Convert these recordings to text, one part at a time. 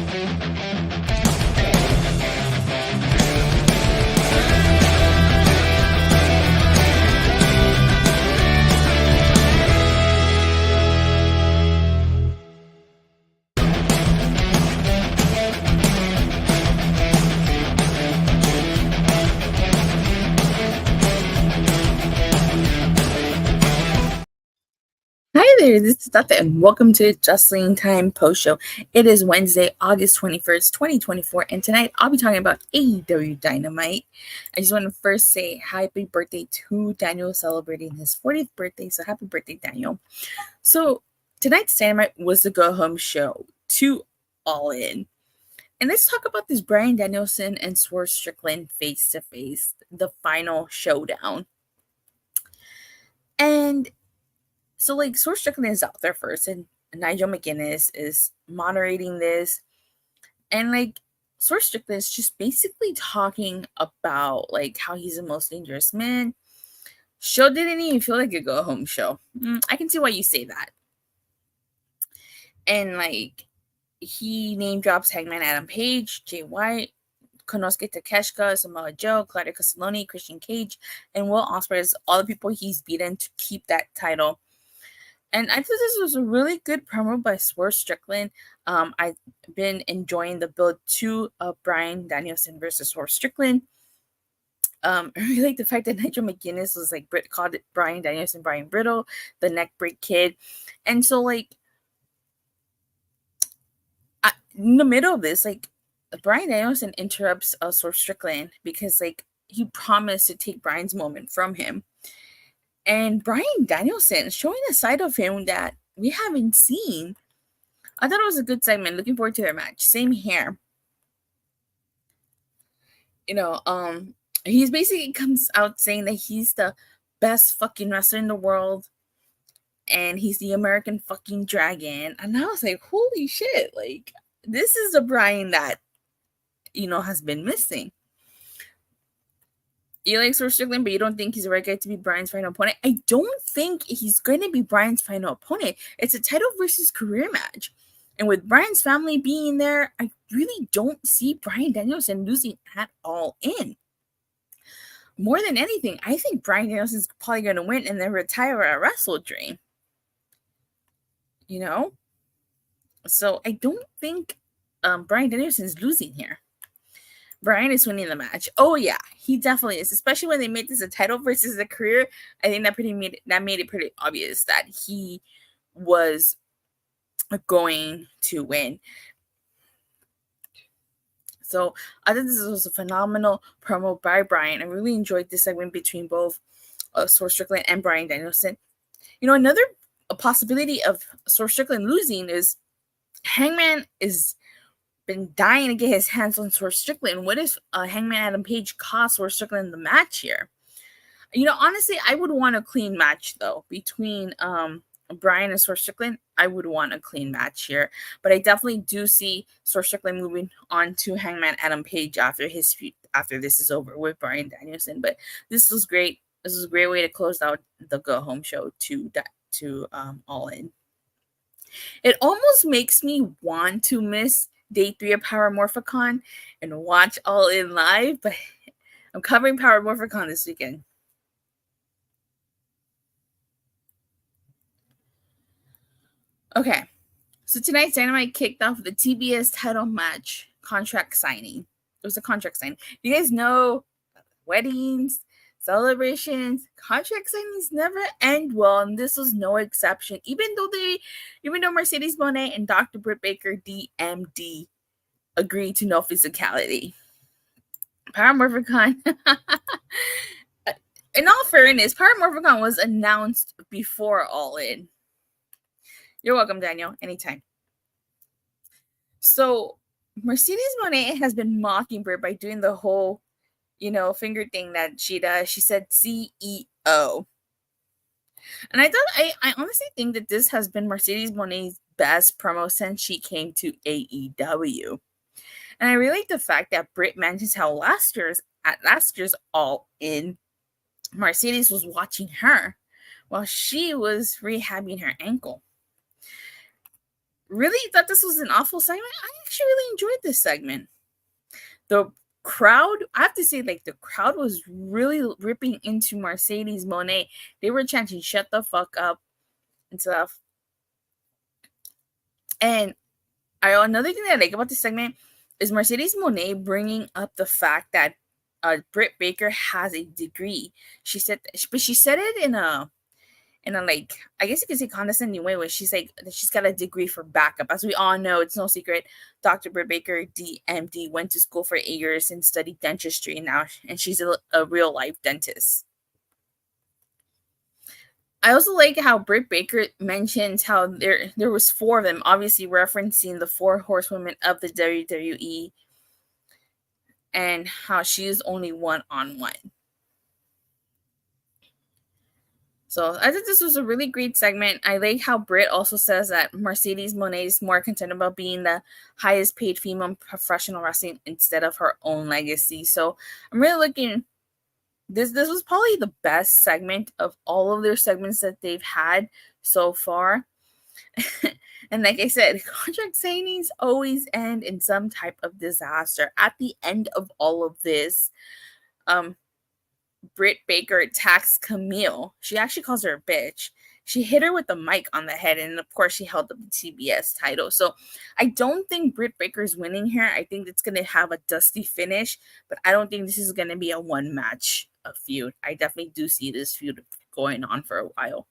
Hi there, this is Tata, and welcome to Justling Time Post Show. It is Wednesday, August 21st, 2024, and tonight I'll be talking about AEW Dynamite. I just want to first say happy birthday to Daniel, celebrating his 40th birthday, so happy birthday, Daniel. So, tonight's Dynamite was the go-home show to Allin. And let's talk about this Bryan Danielson and Swerve Strickland face-to-face, the final showdown. And so, like, Swerve Strickland is out there first, and Nigel McGuinness is moderating this. And, like, Swerve Strickland is just basically talking about, like, how he's the most dangerous man. Show didn't even feel like a go-home show. I can see why you say that. And, like, he name drops Hangman Adam Page, Jay White, Konosuke Takeshita, Samoa Joe, Claudio Castagnoli, Christian Cage, and Will Ospreay is all the people he's beaten to keep that title. And I thought this was a really good promo by Swerve Strickland. I've been enjoying the build to Bryan Danielson versus Swerve Strickland. I really like the fact that Nigel McGuinness was like called it Bryan Danielson, Brian Brittle, the neck break kid. And so, like, in the middle of this, like, Bryan Danielson interrupts Swerve Strickland because, like, he promised to take Bryan's moment from him. And Bryan Danielson showing a side of him that we haven't seen. I thought it was a good segment. Looking forward to their match. Same here. You know, he's basically comes out saying that he's the best fucking wrestler in the world. And he's the American fucking dragon. And I was like, holy shit. Like, this is the Bryan that, you know, has been missing. You like Swerve Strickland, but you don't think he's the right guy to be Bryan's final opponent. I don't think he's going to be Bryan's final opponent. It's a title versus career match. And with Bryan's family being there, I really don't see Bryan Danielson losing at all in. More than anything, I think Bryan Danielson's probably going to win and then retire at Wrestle Dream. You know? So I don't think Bryan Danielson's losing here. Bryan is winning the match. Oh yeah, he definitely is. Especially when they made this a title versus a career. I think that made it pretty obvious that he was going to win. So I think this was a phenomenal promo by Bryan. I really enjoyed this segment between both Swerve Strickland and Bryan Danielson. You know, another possibility of Swerve Strickland losing is Hangman is been dying to get his hands on Swerve Strickland. What if Hangman Adam Page cost Swerve Strickland the match here? You know, honestly, I would want a clean match, though. Between Bryan and Swerve Strickland, I would want a clean match here. But I definitely do see Swerve Strickland moving on to Hangman Adam Page after this is over with Bryan Danielson. But this was great. This was a great way to close out the go-home show to Allin. It almost makes me want to miss Day 3 of Power Morphicon and watch Allin live, but I'm covering Power Morphicon this weekend. Okay, so tonight's Dynamite kicked off the TBS title match contract signing. It was a contract signing. You guys know weddings, celebrations, contract signings never end well, and this was no exception. Even though Mercedes Moné and Dr. Britt Baker, DMD, agreed to no physicality. Power Morphicon. In all fairness, Power Morphicon was announced before Allin. You're welcome, Daniel. Anytime. So Mercedes Moné has been mocking Britt by doing the whole, you know, finger thing that she does. She said CEO. And I honestly think that this has been Mercedes Moné's best promo since she came to AEW. And I really like the fact that Britt mentions how last year's All In, Mercedes was watching her while she was rehabbing her ankle. really thought this was an awful segment. I actually really enjoyed this segment. The crowd, I have to say, like, the crowd was really ripping into Mercedes Moné. They were chanting, "Shut the fuck up," and stuff. And another thing that I like about this segment is Mercedes Moné bringing up the fact that Britt Baker has a degree. She said, but she said it in a, like, I guess you could say condescending way, where she's like, she's got a degree for backup. As we all know, it's no secret, Dr. Britt Baker, DMD, went to school for 8 years and studied dentistry and she's a real life dentist. I also like how Britt Baker mentions how there was 4 of them, obviously referencing the 4 horsewomen of the WWE, and how she is only one-on-one. So I think this was a really great segment. I like how Britt also says that Mercedes Moné is more content about being the highest paid female professional wrestling instead of her own legacy. So I'm really looking. This was probably the best segment of all of their segments that they've had so far. And like I said, contract signings always end in some type of disaster. At the end of all of this, Britt Baker attacks Camille. She actually calls her a bitch. She hit her with the mic on the head, and of course, she held up the TBS title. So I don't think Britt Baker's winning here. I think it's going to have a dusty finish, but I don't think this is going to be a one-match feud. I definitely do see this feud going on for a while.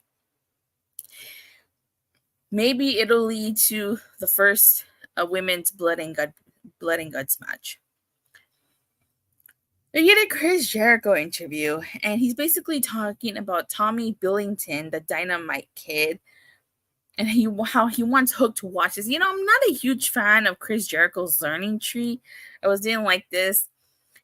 Maybe it'll lead to the first women's blood and guts match. We get a Chris Jericho interview, and he's basically talking about Tommy Billington, the Dynamite Kid, and how he wants Hook to watch this. You know, I'm not a huge fan of Chris Jericho's learning tree. didn't like this.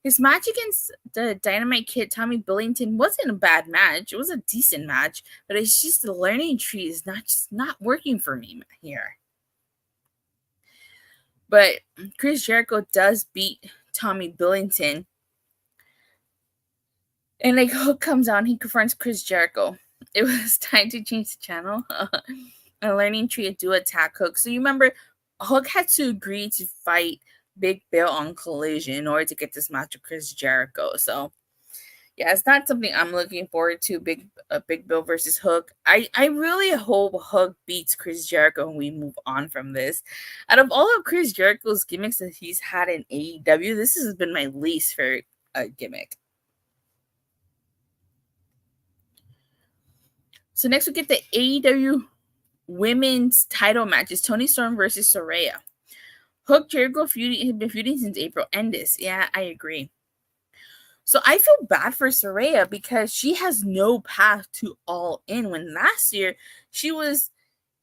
His match against the Dynamite Kid, Tommy Billington, wasn't a bad match. It was a decent match, but it's just the learning tree is not working for me here. But Chris Jericho does beat Tommy Billington. And like Hook comes on, he confronts Chris Jericho. It was time to change the channel. A learning tree to attack Hook. So you remember, Hook had to agree to fight Big Bill on Collision in order to get this match with Chris Jericho. So yeah, it's not something I'm looking forward to. Big Bill versus Hook. I really hope Hook beats Chris Jericho and we move on from this. Out of all of Chris Jericho's gimmicks that he's had in AEW, this has been my least favorite gimmick. So next we get the AEW women's title matches. Toni Storm versus Saraya. Hook Jericho have been feuding since April. End this. Yeah, I agree. So I feel bad for Saraya because she has no path to All In, when last year she was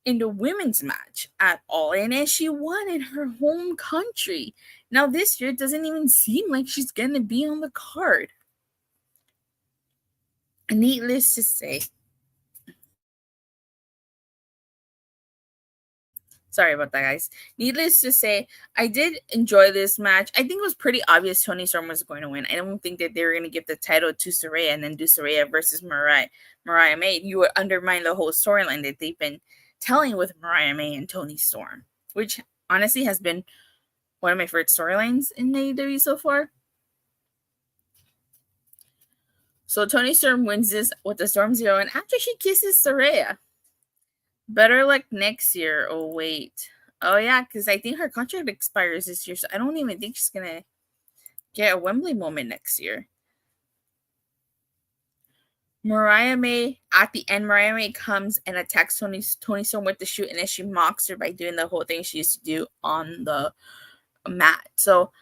in the women's match at All In and she won in her home country. Now this year it doesn't even seem like she's going to be on the card. Needless to say, sorry about that, guys. Needless to say, I did enjoy this match. I think it was pretty obvious Toni Storm was going to win. I don't think that they were going to give the title to Saraya and then do Saraya versus Mariah May. You would undermine the whole storyline that they've been telling with Mariah May and Toni Storm, which honestly has been one of my favorite storylines in AEW so far. So Toni Storm wins this with the Storm Zero, and after she kisses Saraya. Better luck next year. Oh, wait. Oh, yeah, because I think her contract expires this year, so I don't even think she's going to get a Wembley moment next year. Mariah May, at the end, Mariah May comes and attacks Toni Storm with the shoot, and then she mocks her by doing the whole thing she used to do on the mat. So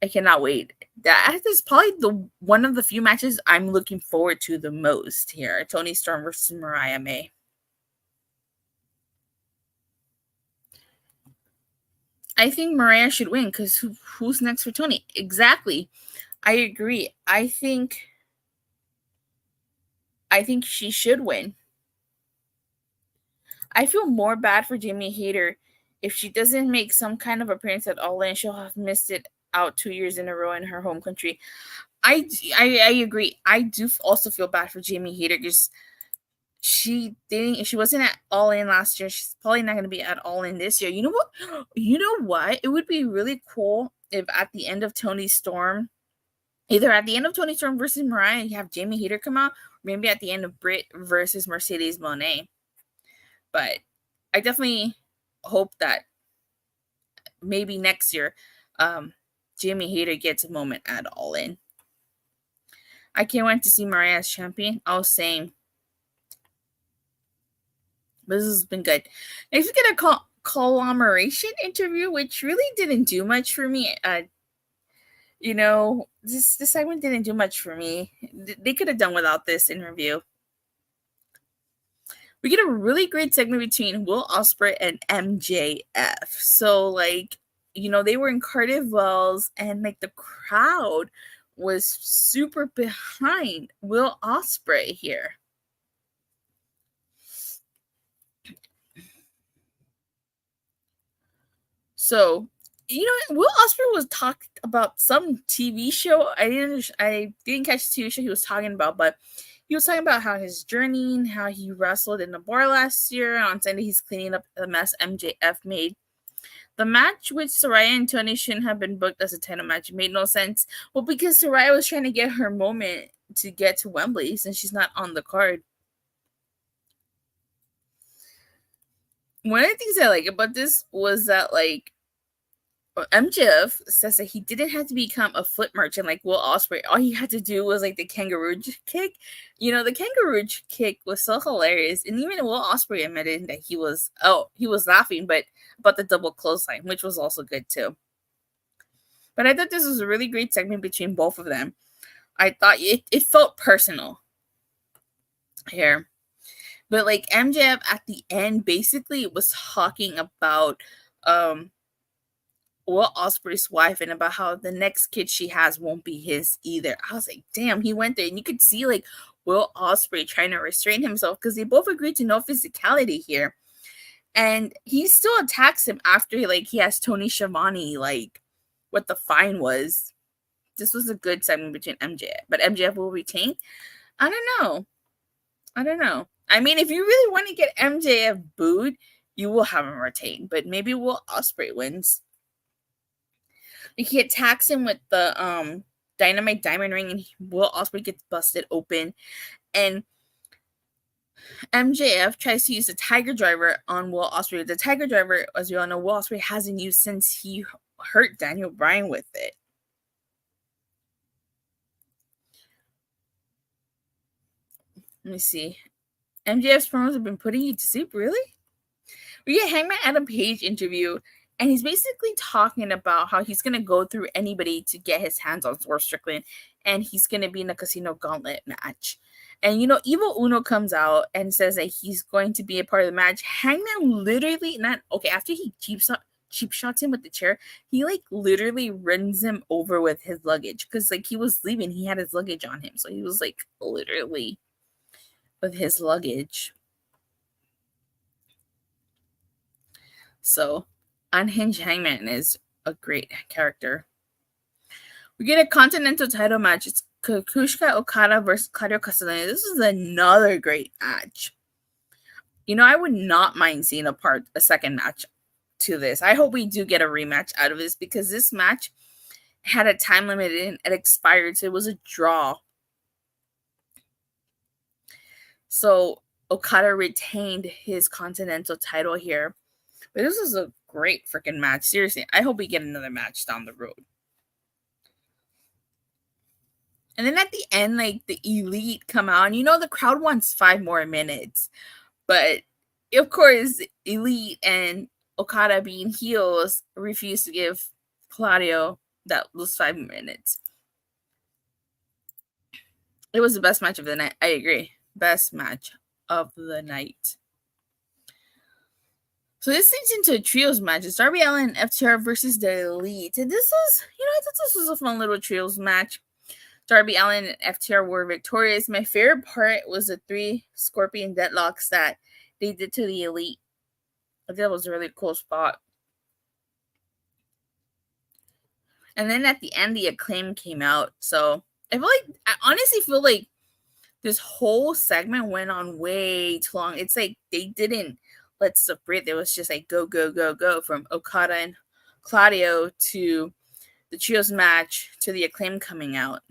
I cannot wait. That is probably one of the few matches I'm looking forward to the most here. Toni Storm versus Mariah May. I think Mariah should win because who's next for Toni? Exactly. I agree. I think she should win. I feel more bad for Jamie Hayter if she doesn't make some kind of appearance at All In. She'll have missed it out 2 years in a row in her home country. I agree. I do also feel bad for Jamie Hayter because she wasn't at All In last year. She's probably not going to be at All In this year. You know what? You know what? It would be really cool if at the end of Toni Storm, either at the end of Toni Storm versus Mariah, you have Jamie Hayter come out, or maybe at the end of Britt versus Mercedes Moné. But I definitely hope that maybe next year, Jamie Hayter gets a moment at All In. I can't wait to see Mariah as champion. I was saying, this has been good. Next, we get a Conglomeration Interview, which really didn't do much for me. This segment didn't do much for me. They could have done without this interview. We get a really great segment between Will Ospreay and MJF. So, they were in Cardiff Wells, and the crowd was super behind Will Ospreay here. So, Will Ospreay was talking about some TV show. I didn't catch the TV show he was talking about, but he was talking about how his journey and how he wrestled in the bar last year. On Sunday, he's cleaning up the mess MJF made. The match with Saraya and Toni shouldn't have been booked as a title match. It made no sense. Well, because Saraya was trying to get her moment to get to Wembley since she's not on the card. One of the things I like about this was that, MJF says that he didn't have to become a flip merchant like Will Ospreay. All he had to do was the kangaroo kick. The kangaroo kick was so hilarious, and even Will Ospreay admitted that he was laughing, but about the double clothesline, which was also good too. But I thought this was a really great segment between both of them. I thought it felt personal here. But MJF at the end basically was talking about Will Ospreay's wife and about how the next kid she has won't be his either. I was like, damn, he went there, and you could see Will Ospreay trying to restrain himself because they both agreed to no physicality here. And he still attacks him after he has Tony Schiavone, what the fine was. This was a good segment between MJF, but MJF will retain. I don't know. I mean, if you really want to get MJF booed, you will have him retain, but maybe Will Ospreay wins. He attacks him with the Dynamite diamond ring, and Will Ospreay gets busted open. And MJF tries to use the Tiger Driver on Will Ospreay. The Tiger Driver, as we all know, Will Ospreay hasn't used since he hurt Daniel Bryan with it. Let me see. MJF's promos have been putting you to sleep, really? We get Hangman Adam Page interview, and he's basically talking about how he's going to go through anybody to get his hands on Swerve Strickland, and he's going to be in a casino gauntlet match. And, Evil Uno comes out and says that he's going to be a part of the match. Hangman literally, after he cheap shots him with the chair, he, literally runs him over with his luggage. Because, he was leaving, he had his luggage on him. So he was, literally with his luggage. So, Unhinged Hangman is a great character. We get a Continental title match. It's Kazuchika Okada versus Claudio Castagnoli. This is another great match. I would not mind seeing a second match to this. I hope we do get a rematch out of this because this match had a time limit and it expired, so it was a draw. So Okada retained his Continental title here. But this was a great freaking match. Seriously, I hope we get another match down the road. And then at the end, the Elite come out. And the crowd wants 5 more minutes. But, of course, Elite and Okada being heels refuse to give Claudio those 5 minutes. It was the best match of the night. I agree. Best match of the night. So this leads into a trios match. It's Darby Allin and FTR versus the Elite. And this was, I thought this was a fun little trios match. Darby Allin and FTR were victorious. My favorite part was the 3 Scorpion deadlocks that they did to the Elite. I think that was a really cool spot. And then at the end, the Acclaim came out. So I honestly feel like this whole segment went on way too long. It's like they didn't let stuff breathe. It was just like go, go, go, go from Okada and Claudio to the trios match to the Acclaim coming out.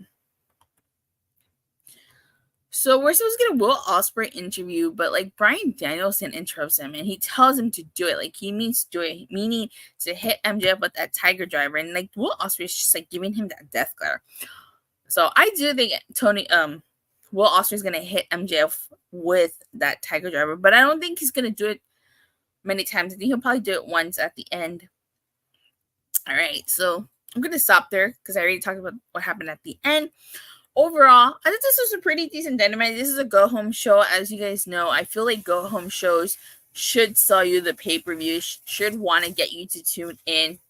So we're supposed to get a Will Ospreay interview, but like Bryan Danielson interrupts him and he tells him to do it. Like he means to do it, meaning to hit MJF with that Tiger Driver. And like Will Ospreay is just like giving him that death glare. So I do think Will Ospreay's gonna hit MJF with that Tiger Driver, but I don't think he's gonna do it many times. I think he'll probably do it once at the end. All right, so I'm gonna stop there because I already talked about what happened at the end. Overall, I think this was a pretty decent Dynamite. This is a go-home show. As you guys know, I feel like go-home shows should sell you the pay-per-view, should want to get you to tune in.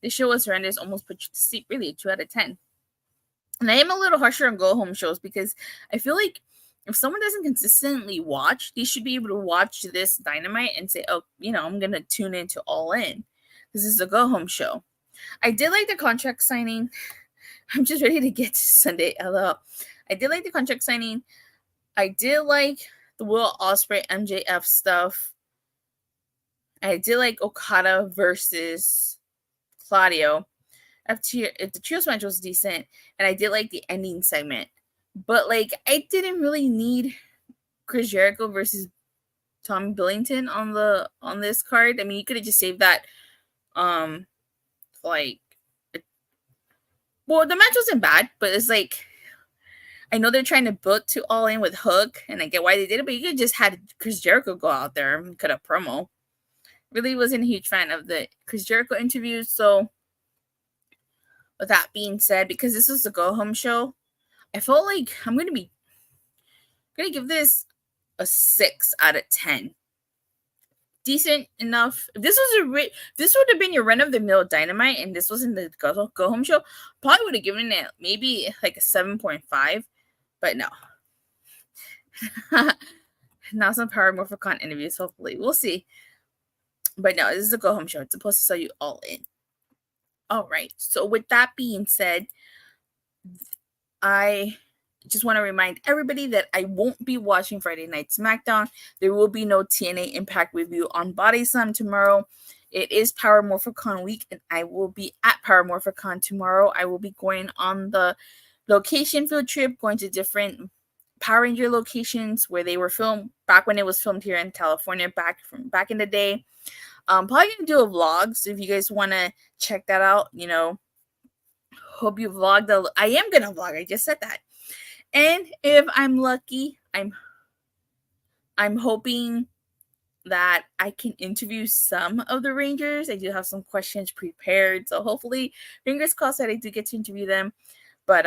This show was horrendous, almost put you to sleep, really, a 2 out of 10. And I am a little harsher on go-home shows because I feel like if someone doesn't consistently watch, they should be able to watch this Dynamite and say, oh, I'm going to tune into All In. This is a go-home show. I did like the contract signing. I'm just ready to get to Sunday. LOL. I did like the contract signing. I did like the Will Ospreay MJF stuff. I did like Okada versus Claudio. If the trios match was decent, and I did like the ending segment, but like I didn't really need Chris Jericho versus Tom Billington on this card. I mean, you could have just saved that. Well, the match wasn't bad, but it's like, I know they're trying to build to All In with Hook, and I get why they did it, but you could just had Chris Jericho go out there and cut a promo. Really wasn't a huge fan of the Chris Jericho interviews, so with that being said, because this was a go-home show, I felt like I'm going to give this a 6 out of 10. Decent enough. If this would have been your run-of-the-mill Dynamite, and this wasn't the go-home show, probably would have given it maybe like a 7.5, but no. Now some Power Morphicon interviews, hopefully. We'll see. But no, this is a go-home show. It's supposed to sell you All In. All right. So with that being said, I just want to remind everybody that I won't be watching Friday Night SmackDown. There will be no TNA Impact review on Body Slam tomorrow. It is Power Morphicon week, and I will be at Power Morphicon tomorrow. I will be going on the location field trip, going to different Power Ranger locations where they were filmed back when it was filmed here in California, back in the day. Probably gonna do a vlog, so if you guys want to check that out, hope you vlogged. I am gonna vlog. I just said that. And if I'm lucky, I'm hoping that I can interview some of the Rangers. I do have some questions prepared, so hopefully, fingers crossed that I do get to interview them. But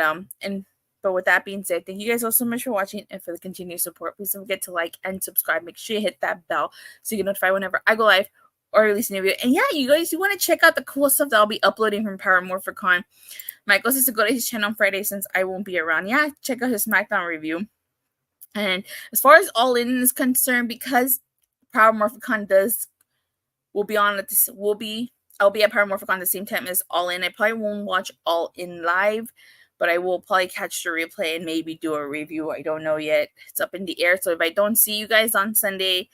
with that being said, thank you guys all so much for watching and for the continued support. Please don't forget to like and subscribe. Make sure you hit that bell so you get notified whenever I go live or release a new video. And yeah, you guys, you want to check out the cool stuff that I'll be uploading from Power Morphicon. My goal is to go to his channel on Friday since I won't be around. Yeah, check out his SmackDown review. And as far as All In is concerned, because Power Morphicon I'll be at Power Morphicon at the same time as All In. I probably won't watch All In live, but I will probably catch the replay and maybe do a review. I don't know yet. It's up in the air. So if I don't see you guys on Sunday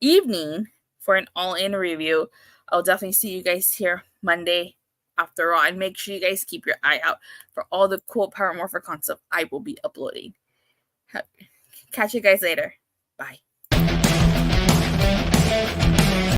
evening for an All In review, I'll definitely see you guys here Monday after all. And make sure you guys keep your eye out for all the cool Power Morphicon stuff I will be uploading. Catch you guys later. Bye.